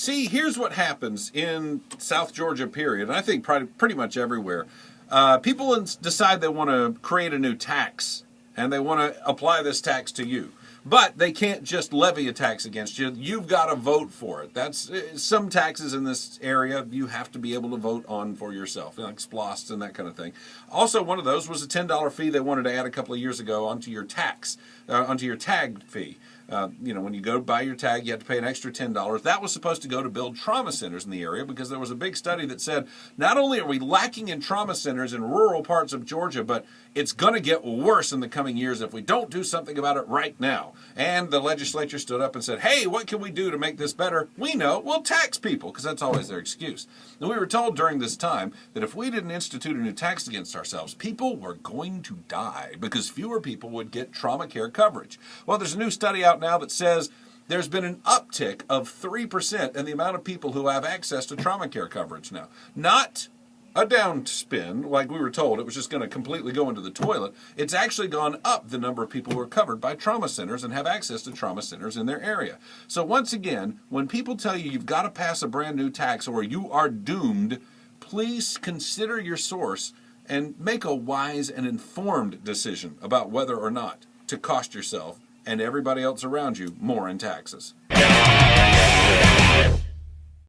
See, here's what happens in South Georgia, period, and I think pretty much everywhere. People decide they want to create a new tax, and they want to apply this tax to you. But they can't just levy a tax against you. You've got to vote for it. That's some taxes in this area you have to be able to vote on for yourself, like splosts and that kind of thing. Also, one of those was a $10 fee they wanted to add a couple of years ago onto your onto your tag fee. When you go to buy your tag, you have to pay an extra $10. That was supposed to go to build trauma centers in the area because there was a big study that said not only are we lacking in trauma centers in rural parts of Georgia, but it's going to get worse in the coming years if we don't do something about it right now. And the legislature stood up and said, hey, what can we do to make this better? We know, we'll tax people, because that's always their excuse. And we were told during this time that if we didn't institute a new tax against ourselves, people were going to die because fewer people would get trauma care coverage. Well, there's a new study out now that says there's been an uptick of 3% in the amount of people who have access to trauma care coverage now. Not a downspin, like we were told, it was just going to completely go into the toilet. It's actually gone up, the number of people who are covered by trauma centers and have access to trauma centers in their area. So once again, when people tell you you've got to pass a brand new tax or you are doomed, please consider your source and make a wise and informed decision about whether or not to cost yourself and everybody else around you more in taxes.